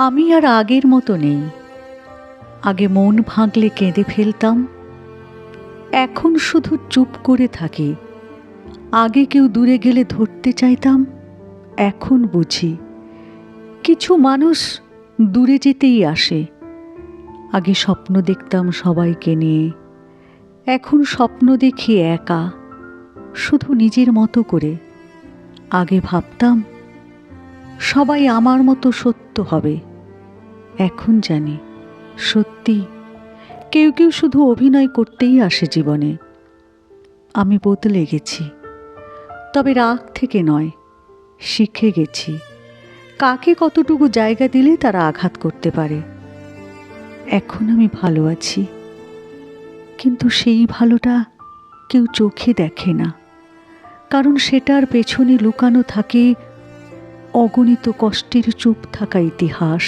আমি আর আগের মতো নেই। আগে মন ভাঙলে কেঁদে ফেলতাম, এখন শুধু চুপ করে থাকি। আগে কেউ দূরে গেলে ধরতে চাইতাম, এখন বুঝি কিছু মানুষ দূরে যেতেই আসে। আগে স্বপ্ন দেখতাম সবাইকে নিয়ে, এখন স্বপ্ন দেখি একা, শুধু নিজের মতো করে। আগে ভাবতাম সবাই আমার মতো সত্য হবে, এখন জানি সত্যি কেউ কেউ শুধু অভিনয় করতেই আসে জীবনে। আমি বদলে গেছি, তবে রাগ থেকে নয়, শিখে গেছি কাকে কতটুকু জায়গা দিলে তারা আঘাত করতে পারে। এখন আমি ভালো আছি, কিন্তু সেই ভালোটা কেউ চোখে দেখে না, কারণ সেটার পেছনে লুকানো থাকে অগণিত কষ্টের চুপ থাকা ইতিহাস।